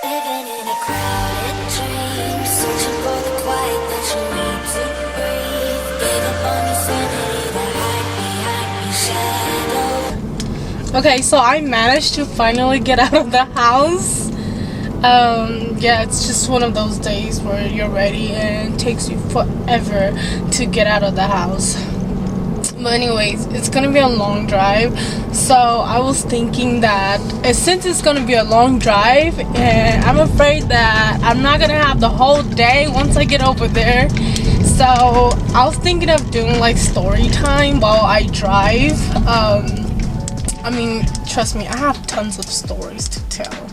Living in a crowded dream, searching for the quiet that you need to breathe. Gave up on your sanity to hide behind your shadow. Okay, so I managed to finally get out of the house. Yeah, it's just one of those days where you're ready and it takes you forever to get out of the house. But anyways, it's gonna be a long drive, so I was thinking that since it's gonna be a long drive, and I'm afraid that I'm not gonna have the whole day once I get over there, so I was thinking of doing like story time while I drive. I mean, trust me, I have tons of stories to tell.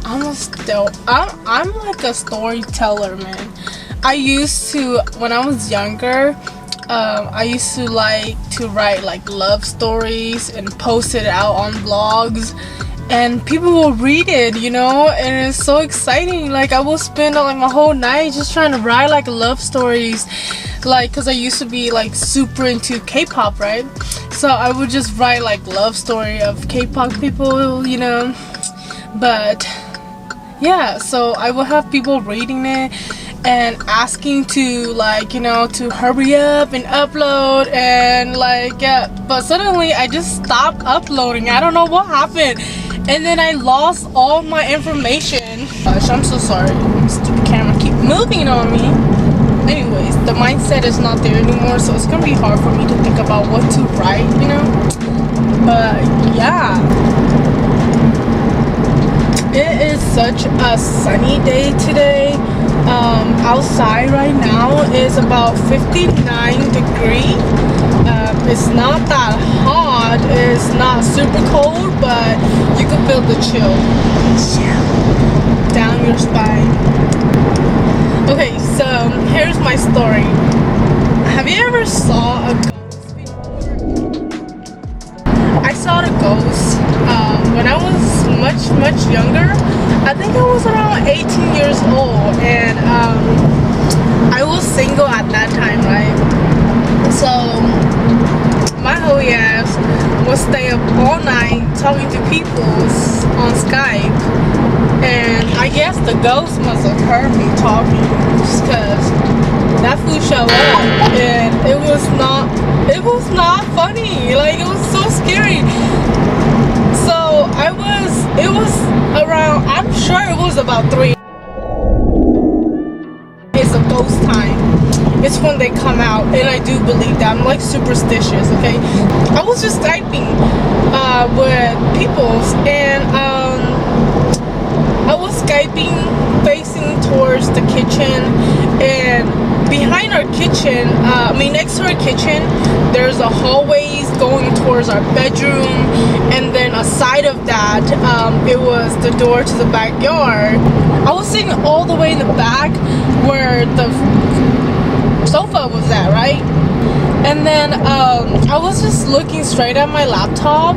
I'm like a storyteller, man. I used to, when I was younger, I used to like to write like love stories and post it out on blogs, and people will read it, you know, and it's so exciting. Like I will spend like my whole night just trying to write like love stories, like because I used to be like super into K-pop, right? So I would just write like love story of K-pop people, you know. But yeah, so I will have people reading it and asking to, like, you know, to hurry up and upload, and like, yeah, but suddenly I just stopped uploading. I don't know what happened, and then I lost all my information. Gosh, I'm so sorry. Stupid camera keep moving on me. Anyways, the mindset is not there anymore, so it's gonna be hard for me to think about what to write, you know. But yeah, it is such a sunny day today. Outside right now is about 59 degrees. It's not that hot, it's not super cold, but you can feel the chill down your spine. Okay, so here's my story. Have you ever saw a ghost before? I saw the ghost when I was much younger. I think I was around 18 years old, and I was single at that time, right? So my whole ass would stay up all night talking to people on Skype, and I guess the ghost must have heard me talking, just cause that fool showed up, and it was not funny. Like, it was so scary. So it was around, I'm sure it was about 3. It's a ghost time. It's when they come out, and I do believe that. I'm like superstitious, okay? I was just Skyping with people, and I was Skyping facing towards the kitchen, and behind our kitchen, next to our kitchen, there's a hallways going towards our bedroom, and then aside of that, it was the door to the backyard. I was sitting all the way in the back where the sofa was at, right? And then I was just looking straight at my laptop.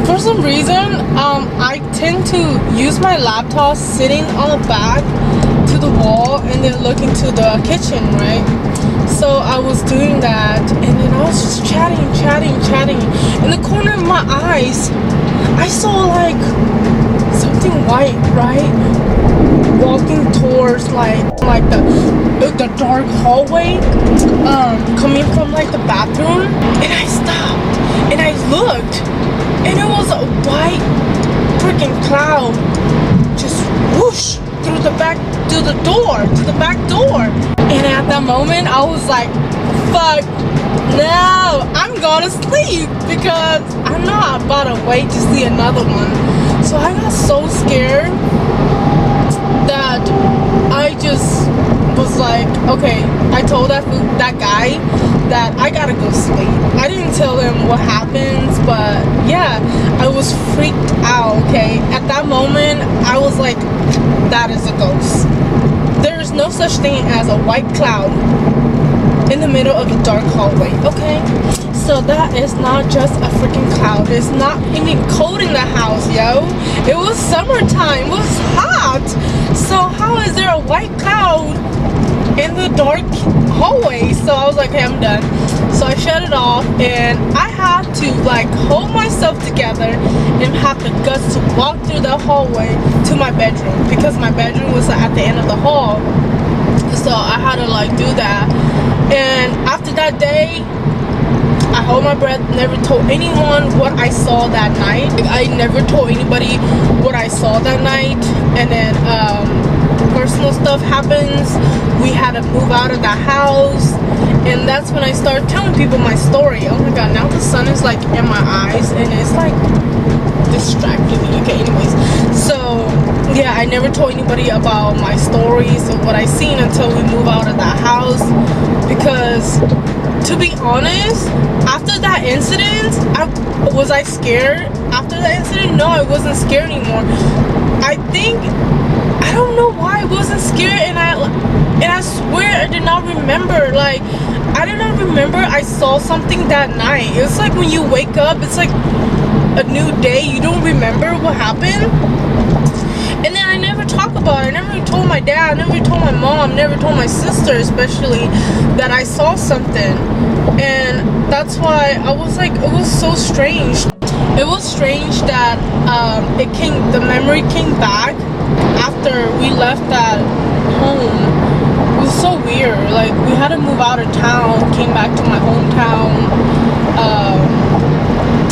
For some reason, I tend to use my laptop sitting on the back to the wall and then looking to the kitchen, right? So I was doing that, and then I was just chatting. In the corner of my eyes, I saw like something white, right? Walking towards like the dark hallway, coming from like the bathroom, and I stopped and I looked, and it was a white freaking cloud just whoosh through the back to the back door. And at that moment I was like, fuck, no, I'm gonna sleep, because I'm not about to wait to see another one. So I got so scared that I just was like, okay, I told that guy that I gotta go sleep. I didn't tell him what happens, but yeah, I was freaked out, okay? At that moment, I was like, that is a ghost. There is no such thing as a white cloud in the middle of the dark hallway, okay? So that is not just a freaking cloud. It's not even cold in the house, yo. It was summertime. It was hot. So how is there a white cloud in the dark hallway? So I was like, okay, I'm done. So I shut it off, and I had to like hold myself together and have the guts to walk through the hallway to my bedroom, because my bedroom was at the end of the hall. So I had to like do that. And after that day, I hold my breath, never told anyone what I saw that night. Like, I never told anybody what I saw that night. And then personal stuff happens. We had to move out of the house, and that's when I started telling people my story. Oh my god, now the sun is like in my eyes and it's like distracting me. Okay, anyways, so yeah, I never told anybody about my stories of what I seen until we move out of that house. Because to be honest, after that incident, was I scared after that incident? No, I wasn't scared anymore. I don't know why I wasn't scared, and I swear I did not remember. Like, I did not remember I saw something that night. It's like when you wake up, it's like a new day. You don't remember what happened. And then I never talk about it. I never told my dad, I never told my mom, never told my sister especially that I saw something. And that's why I was like, it was so strange. It was strange that the memory came back after we left that home. It was so weird. Like, we had to move out of town, came back to my hometown.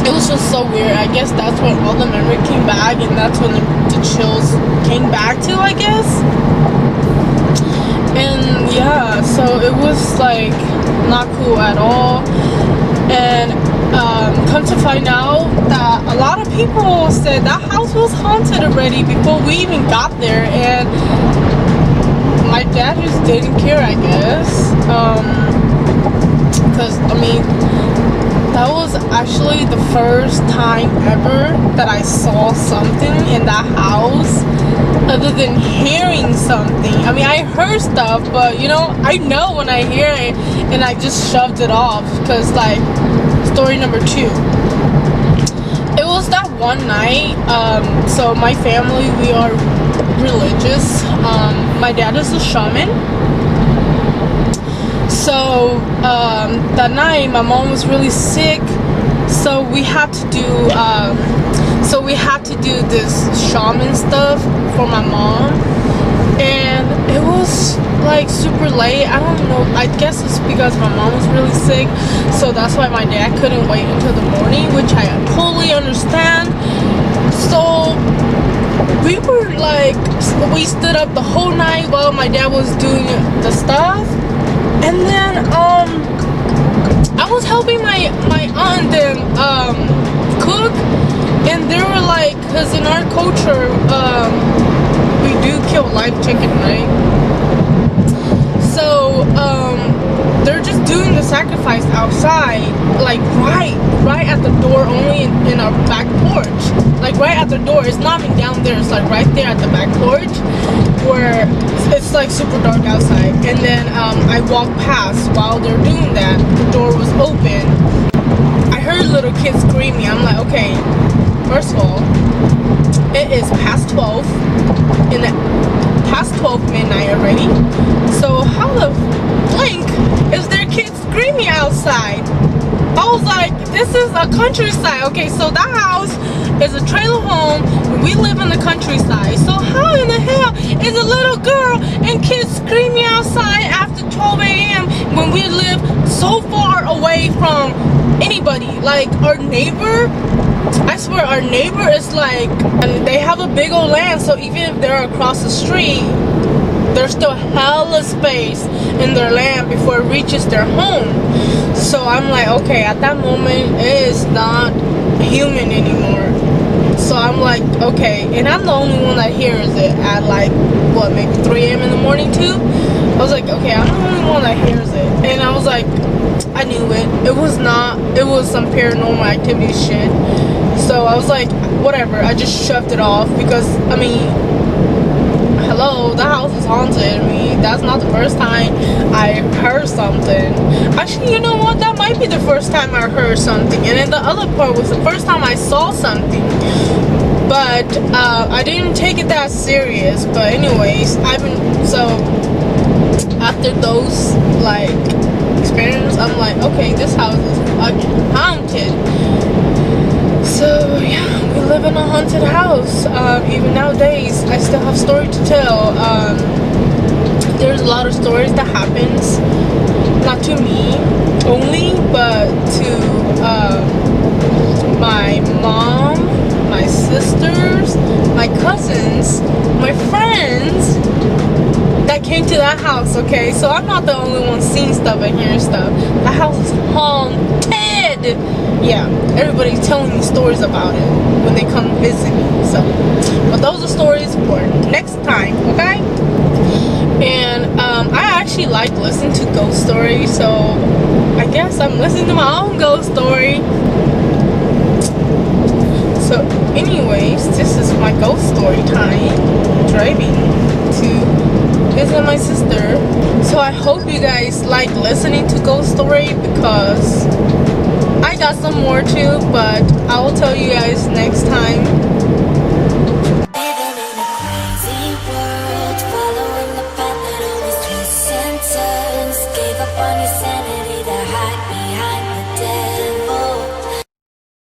It was just so weird. I guess that's when all the memory came back, and that's when the chills came back to, I guess. And yeah, so it was like not cool at all. And come to find out that a lot of people said that house was haunted already before we even got there, and my dad just didn't care, I guess. Because I mean, that was actually the first time ever that I saw something in that house other than hearing something. I mean, I heard stuff, but you know, I know when I hear it, and I just shoved it off. Because like, story number 2, it was that one night. So my family, we are religious. My dad is a shaman. So that night my mom was really sick, so we had to do this shaman stuff for my mom. And it was like super late. I don't know, I guess it's because my mom was really sick, so that's why my dad couldn't wait until the morning, which I totally understand. So we were like, we stood up the whole night while my dad was doing the stuff. And then I was helping my aunt and them cook, and they were like, because in our culture we do kill live chicken, right? So they're just doing the sacrifice outside, like right at the door, only in our back porch, like right at the door. It's not even down there, it's like right there at the back porch, where it's like super dark outside. And then I walked past while they're doing that. The door was open. I heard little kids screaming. I'm like, okay, first of all, it is past 12 in the past 12 midnight already. So how the blink is there kids screaming outside? I was like, this is a countryside. Okay, so that house is a trailer home, and we live in the countryside. So how in the hell is a little girl and kids screaming outside after 12 a.m. when we live so far away from anybody? Like, our neighbor, I swear, our neighbor is like, and they have a big old land, so even if they're across the street, there's still hella space in their land before it reaches their home. So I'm like, okay, at that moment, it is not human anymore. So I'm like, okay, and I'm the only one that hears it at like, what, maybe 3 a.m. in the morning too? I was like, okay, I'm the only one that hears it. And I was like, I knew it. It was some paranormal activity shit. So I was like, whatever, I just shoved it off, because, I mean, hello, the house is haunted. I mean, that's not the first time I heard something. Actually, you know what? That might be the first time I heard something. And then the other part was the first time I saw something. But I didn't take it that serious. But anyways, so after those like experience, I'm like, okay, this house is haunted. So yeah, we live in a haunted house. Even nowadays, I still have story to tell. There's a lot of stories that happens, not to me only, but to my mom, my sisters, my cousins, my friends that came to that house. Okay, so I'm not the only one seeing stuff and hearing stuff. The house is haunted. Yeah, everybody's telling me stories about it when they come visit me. So, but those are stories for next time, okay? And I actually like listening to ghost stories, so I guess I'm listening to my own ghost story. So anyways, this is my ghost story time. Driving to visit my sister. So I hope you guys like listening to ghost story, because I got some more too, but I will tell you guys next time.